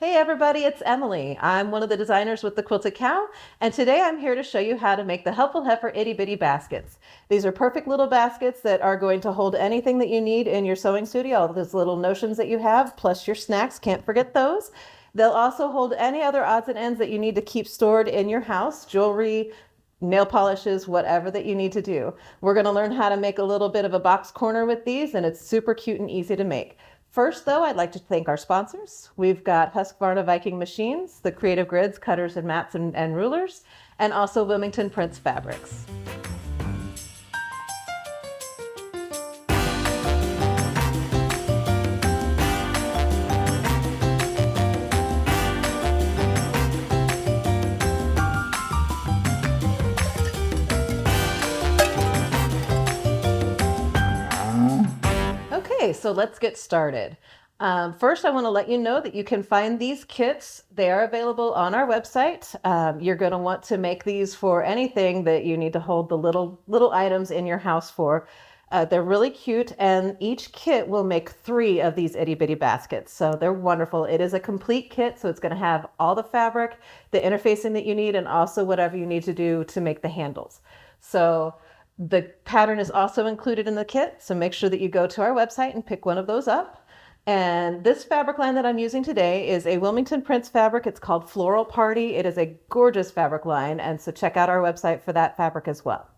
Hey everybody, it's Emily. I'm one of the designers with the Quilted Cow, and today I'm here to show you how to make the Helpful Heifer itty bitty baskets. These are perfect little baskets that are going to hold anything that you need in your sewing studio, all those little notions that you have, plus your snacks, can't forget those. They'll also hold any other odds and ends that you need to keep stored in your house, jewelry, nail polishes, whatever that you need to do. We're going to learn how to make a little bit of a box corner with these, and it's super cute and easy to make. First, though, I'd like to thank our sponsors. We've got Husqvarna Viking Machines, the Creative Grids, cutters and mats and rulers, and also Wilmington Prince Fabrics. Okay, so let's get started. First, I want to let you know that you can find these kits. They are available on our website. You're going to want to make these for anything that you need to hold the little items in your house for. They're really cute, and each kit will make 3 of these itty bitty baskets. So they're wonderful. It is a complete kit, so it's going to have all the fabric, the interfacing that you need, and also whatever you need to do to make the handles. So the pattern is also included in the kit, so make sure that you go to our website and pick one of those up. And this fabric line that I'm using today is a Wilmington Prince fabric. It's called Floral Party. It is a gorgeous fabric line, and so check out our website for that fabric as well.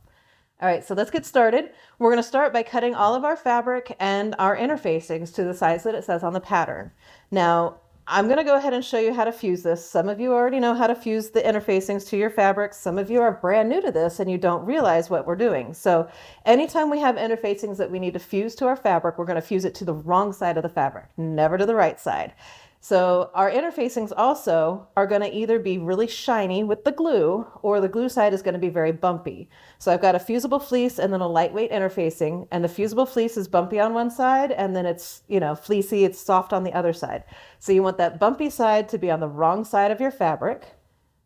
All right, so let's get started. We're going to start by cutting all of our fabric and our interfacings to the size that it says on the pattern. Now, I'm going to go ahead and show you how to fuse this. Some of you already know how to fuse the interfacings to your fabrics. Some of you are brand new to this and you don't realize what we're doing. So anytime we have interfacings that we need to fuse to our fabric, we're going to fuse it to the wrong side of the fabric, never to the right side. So our interfacings also are going to either be really shiny with the glue, or the glue side is going to be very bumpy. So I've got a fusible fleece and then a lightweight interfacing, and the fusible fleece is bumpy on one side and then it's, fleecy, it's soft on the other side. So you want that bumpy side to be on the wrong side of your fabric.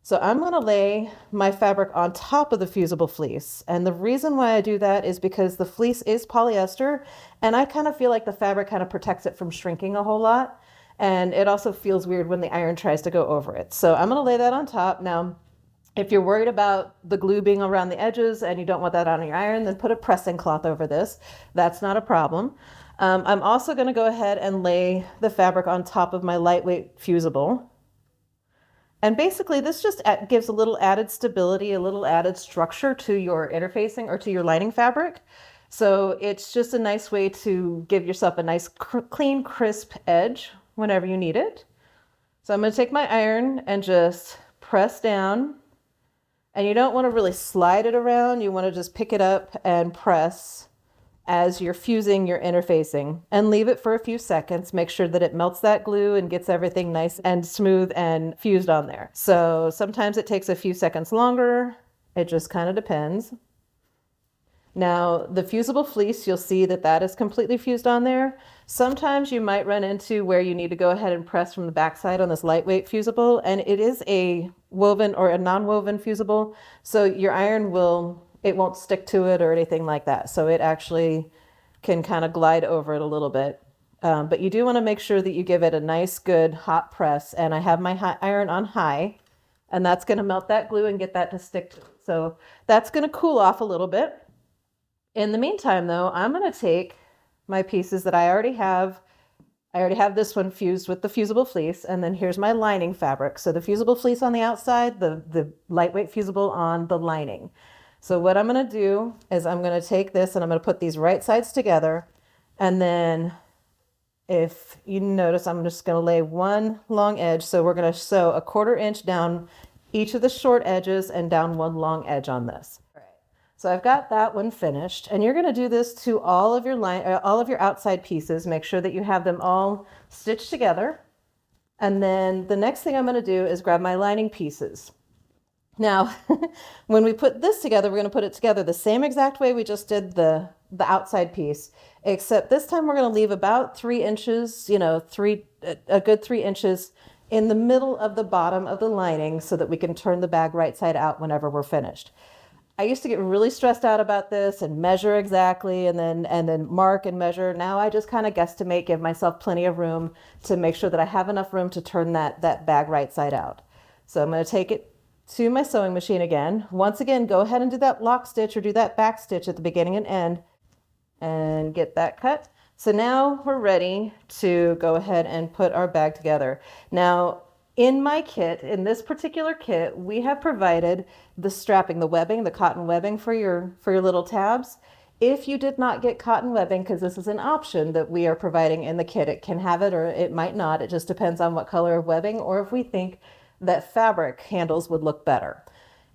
So I'm going to lay my fabric on top of the fusible fleece. And the reason why I do that is because the fleece is polyester, and I kind of feel like the fabric kind of protects it from shrinking a whole lot. And it also feels weird when the iron tries to go over it. So I'm going to lay that on top. Now, if you're worried about the glue being around the edges and you don't want that on your iron, then put a pressing cloth over this. That's not a problem. I'm also going to go ahead and lay the fabric on top of my lightweight fusible. And basically this just gives a little added stability, a little added structure to your interfacing or to your lining fabric. So it's just a nice way to give yourself a nice clean, crisp edge whenever you need it. So I'm going to take my iron and just press down. And you don't want to really slide it around. You want to just pick it up and press as you're fusing your interfacing, and leave it for a few seconds. Make sure that it melts that glue and gets everything nice and smooth and fused on there. So sometimes it takes a few seconds longer. It just kind of depends. Now, the fusible fleece, you'll see that that is completely fused on there. Sometimes you might run into where you need to go ahead and press from the backside on this lightweight fusible, and it is a woven or a non-woven fusible, so your iron it won't stick to it or anything like that. So it actually can kind of glide over it a little bit. But you do want to make sure that you give it a nice, good hot press, and I have my iron on high, and that's going to melt that glue and get that to stick to it. So that's going to cool off a little bit. In the meantime, though, I'm going to take my pieces that I already have. I already have this one fused with the fusible fleece, and then here's my lining fabric. So the fusible fleece on the outside, the lightweight fusible on the lining. So what I'm going to do is I'm going to take this and I'm going to put these right sides together. And then if you notice, I'm just going to lay one long edge. So we're going to sew a 1/4 inch down each of the short edges and down one long edge on this. So I've got that one finished, and you're going to do this to all of your outside pieces. Make sure that you have them all stitched together. And then the next thing I'm going to do is grab my lining pieces. Now, when we put this together, we're going to put it together the same exact way we just did the outside piece, except this time we're going to leave about 3 inches, a good 3 inches in the middle of the bottom of the lining so that we can turn the bag right side out whenever we're finished. I used to get really stressed out about this and measure exactly and then mark and measure. Now I just kind of guesstimate, give myself plenty of room to make sure that I have enough room to turn that bag right side out. So I'm going to take it to my sewing machine again. Once again, go ahead and do that lock stitch or do that back stitch at the beginning and end and get that cut. So now we're ready to go ahead and put our bag together. Now, in my kit, in this particular kit, we have provided the strapping, the webbing, the cotton webbing for your little tabs. If you did not get cotton webbing, because this is an option that we are providing in the kit, it can have it or it might not. It just depends on what color of webbing or if we think that fabric handles would look better.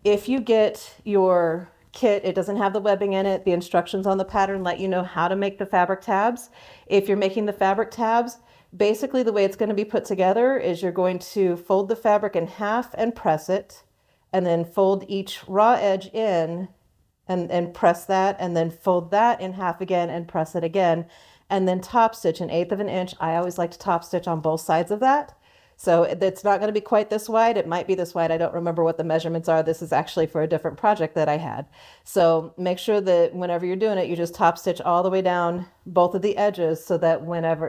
If you get your kit, it doesn't have the webbing in it. The instructions on the pattern let you know how to make the fabric tabs. If you're making the fabric tabs, basically the way it's going to be put together is you're going to fold the fabric in half and press it, and then fold each raw edge in and press that, and then fold that in half again and press it again, and then top stitch 1/8 of an inch. I always like to top stitch on both sides of that. So it's not going to be quite this wide. It might be this wide. I don't remember what the measurements are. This is actually for a different project that I had. So make sure that whenever you're doing it, you just top stitch all the way down both of the edges so that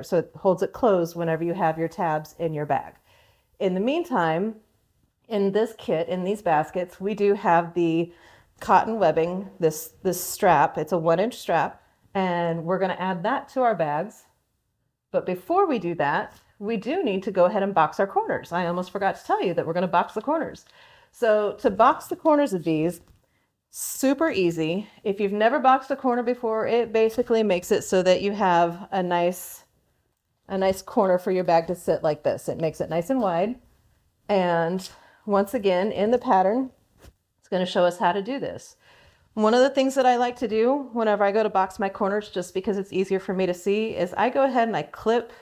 so it holds it closed whenever you have your tabs in your bag. In the meantime, in this kit, in these baskets, we do have the cotton webbing, this strap. It's a 1-inch strap, and we're going to add that to our bags. But before we do that, we do need to go ahead and box our corners. I almost forgot to tell you that we're going to box the corners. So to box the corners of these, super easy. If you've never boxed a corner before, it basically makes it so that you have a nice corner for your bag to sit like this. It makes it nice and wide. And once again, in the pattern, it's going to show us how to do this. One of the things that I like to do whenever I go to box my corners, just because it's easier for me to see, is I go ahead and I clip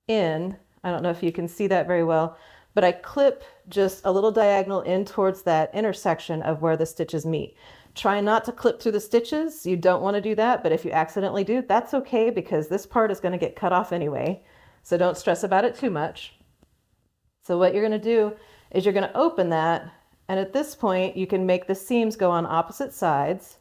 in. I don't know if you can see that very well, but I clip just a little diagonal in towards that intersection of where the stitches meet. Try not to clip through the stitches. You don't want to do that, but if you accidentally do, that's okay, because this part is going to get cut off anyway. So don't stress about it too much. So what you're going to do is you're going to open that, and at this point you can make the seams go on opposite sides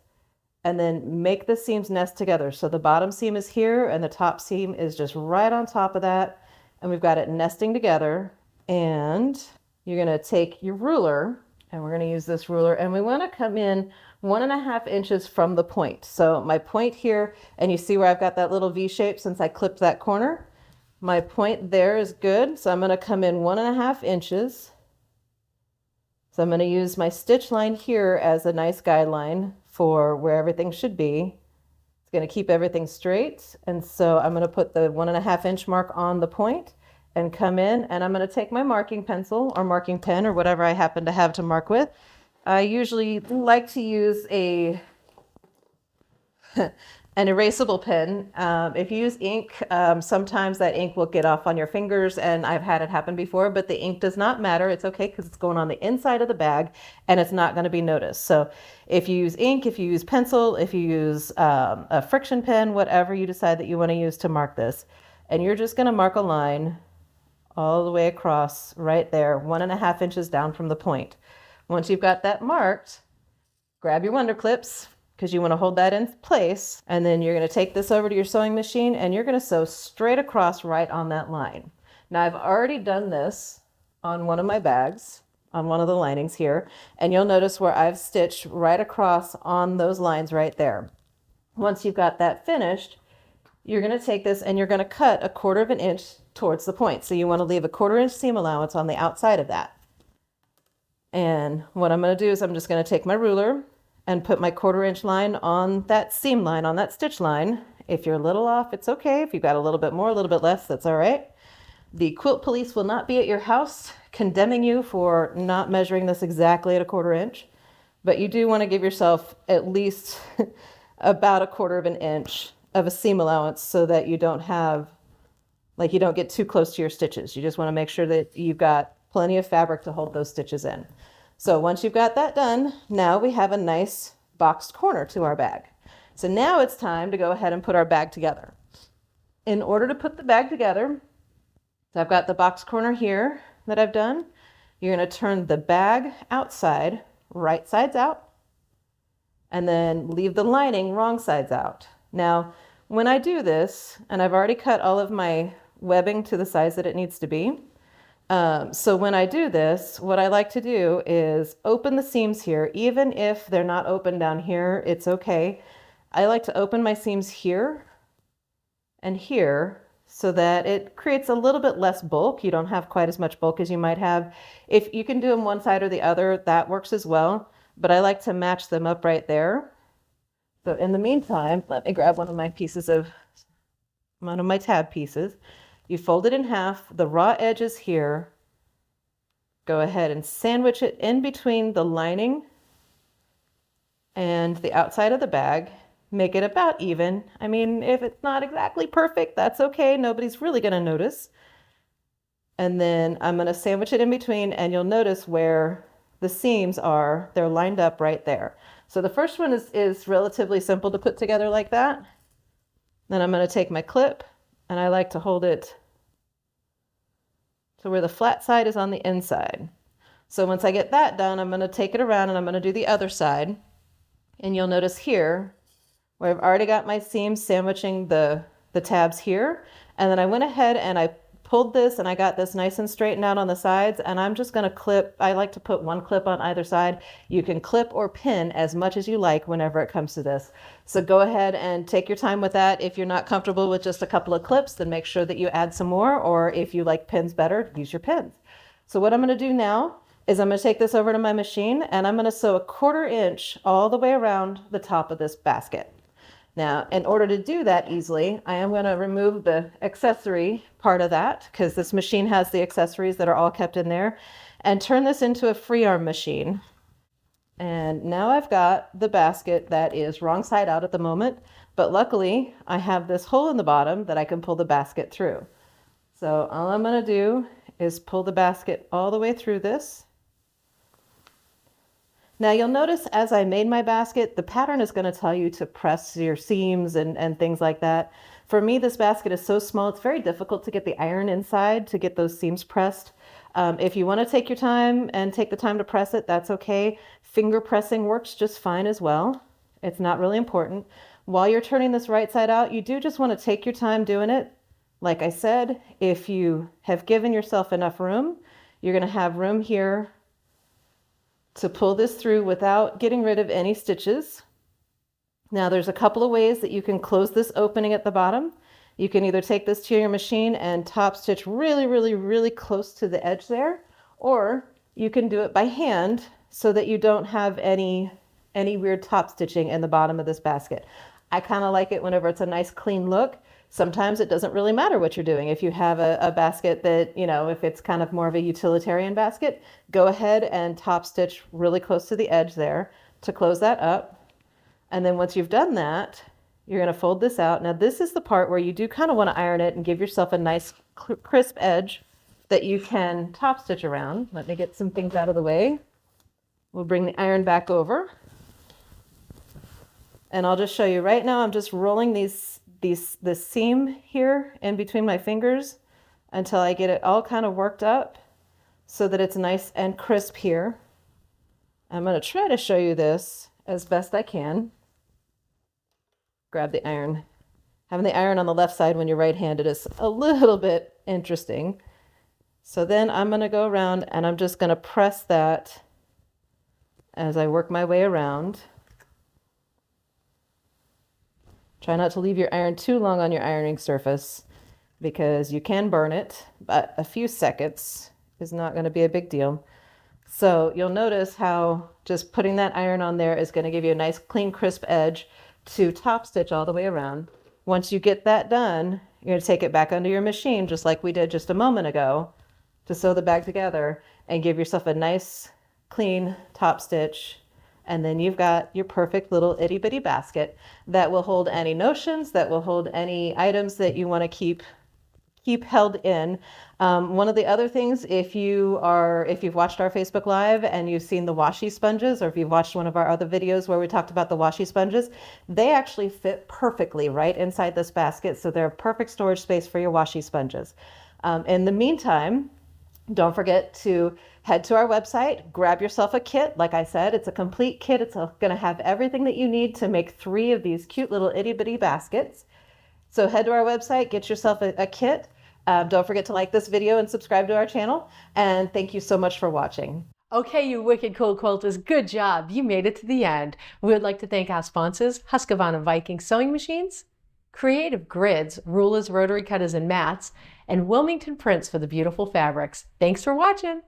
and then make the seams nest together. So the bottom seam is here and the top seam is just right on top of that. And we've got it nesting together. And you're going to take your ruler, and we're going to use this ruler, and we want to come in 1.5 inches from the point. So my point here, and you see where I've got that little V shape since I clipped that corner. My point there is good. So I'm going to come in 1.5 inches. So I'm going to use my stitch line here as a nice guideline for where everything should be. It's going to keep everything straight. And so I'm going to put the 1.5 inch mark on the point and come in, and I'm going to take my marking pencil or marking pen or whatever I happen to have to mark with. I usually like to use an erasable pen. If you use ink, sometimes that ink will get off on your fingers, and I've had it happen before, but the ink does not matter. It's okay, because it's going on the inside of the bag and it's not going to be noticed. So if you use ink, if you use pencil, if you use a friction pen, whatever you decide that you want to use to mark this, and you're just going to mark a line all the way across right there, 1.5 inches down from the point. Once you've got that marked, grab your Wonder Clips, because you want to hold that in place, and then you're going to take this over to your sewing machine and you're going to sew straight across right on that line. Now I've already done this on one of my bags, on one of the linings here, and you'll notice where I've stitched right across on those lines right there. Once you've got that finished, you're going to take this and you're going to cut 1/4 inch towards the point. So you want to leave a 1/4 inch seam allowance on the outside of that. And what I'm going to do is I'm just going to take my ruler and put my 1/4 inch line on that seam line, on that stitch line. If you're a little off, it's okay. If you've got a little bit more, a little bit less, that's all right. The quilt police will not be at your house condemning you for not measuring this exactly at 1/4 inch, but you do want to give yourself at least about 1/4 inch of a seam allowance so that you don't have, like, you don't get too close to your stitches. You just want to make sure that you've got plenty of fabric to hold those stitches in. So once you've got that done, now we have a nice boxed corner to our bag. So now it's time to go ahead and put our bag together. In order to put the bag together, so I've got the box corner here that I've done. You're going to turn the bag outside, right sides out. and then leave the lining wrong sides out. Now, when I do this, and I've already cut all of my webbing to the size that it needs to be, so when I do this, what I like to do is open the seams here. Even if they're not open down here, it's okay. I like to open my seams here and here so that it creates a little bit less bulk. You don't have quite as much bulk as you might have. If you can do them one side or the other, that works as well. But I like to match them up right there. So in the meantime, let me grab one of my tab pieces. You fold it in half, the raw edges here. Go ahead and sandwich it in between the lining and the outside of the bag. Make it about even. I mean, if it's not exactly perfect, that's okay. Nobody's really going to notice. And then I'm going to sandwich it in between, and you'll notice where the seams are, they're lined up right there. So the first one is relatively simple to put together like that. Then I'm going to take my clip, and I like to hold it to where the flat side is on the inside. So once I get that done, I'm going to take it around and I'm going to do the other side. And you'll notice here where I've already got my seams sandwiching the tabs here. And then I went ahead and I pulled this and I got this nice and straightened out on the sides, and I'm just going to clip. I like to put one clip on either side. You can clip or pin as much as you like whenever it comes to this. So go ahead and take your time with that. If you're not comfortable with just a couple of clips, then make sure that you add some more, or if you like pins better, use your pins. So what I'm going to do now is I'm going to take this over to my machine and I'm going to sew 1/4 inch all the way around the top of this basket. Now, in order to do that easily, I am going to remove the accessory part of that, because this machine has the accessories that are all kept in there, and turn this into a free arm machine. And now I've got the basket that is wrong side out at the moment, but luckily I have this hole in the bottom that I can pull the basket through. So all I'm going to do is pull the basket all the way through this. Now you'll notice as I made my basket, the pattern is going to tell you to press your seams and things like that. For me, this basket is so small, it's very difficult to get the iron inside to get those seams pressed. If you want to take your time and take the time to press it, that's okay. Finger pressing works just fine as well. It's not really important. While you're turning this right side out, you do just want to take your time doing it. Like I said, if you have given yourself enough room, you're going to have room here to pull this through without getting rid of any stitches. Now there's a couple of ways that you can close this opening at the bottom. You can either take this to your machine and top stitch really, really, really close to the edge there, or you can do it by hand so that you don't have any weird top stitching in the bottom of this basket. I kind of like it whenever it's a nice clean look. Sometimes it doesn't really matter what you're doing. If you have a basket that, you know, if it's kind of more of a utilitarian basket, go ahead and top stitch really close to the edge there to close that up. And then once you've done that, you're going to fold this out. Now this is the part where you do kind of want to iron it and give yourself a nice crisp edge that you can top stitch around. Let me get some things out of the way. We'll bring the iron back over. And I'll just show you right now, I'm just rolling this seam here in between my fingers until I get it all kind of worked up so that it's nice and crisp here. I'm going to try to show you this as best I can. Grab the iron. Having the iron on the left side when you're right-handed is a little bit interesting. So then I'm going to go around and I'm just going to press that as I work my way around. Try not to leave your iron too long on your ironing surface because you can burn it, but a few seconds is not going to be a big deal. So you'll notice how just putting that iron on there is going to give you a nice clean crisp edge to top stitch all the way around. Once you get that done, you're going to take it back under your machine just like we did just a moment ago to sew the bag together and give yourself a nice clean top stitch. And then you've got your perfect little itty bitty basket that will hold any notions, that will hold any items that you want to keep held in. One of the other things, if you've watched our Facebook Live and you've seen the washi sponges, or if you've watched one of our other videos where we talked about the washi sponges, they actually fit perfectly right inside this basket. So they're a perfect storage space for your washi sponges. In the meantime, Don't forget to head to our website, grab yourself a kit. Like I said, it's a complete kit. It's going to have everything that you need to make 3 of these cute little itty bitty baskets. So head to our website, get yourself a kit. Don't forget to like this video and subscribe to our channel. And thank you so much for watching. Okay, you wicked cool quilters, good job. You made it to the end. We would like to thank our sponsors, Husqvarna Viking Sewing Machines, Creative Grids, rulers, rotary cutters, and mats, and Wilmington Prints for the beautiful fabrics. Thanks for watching.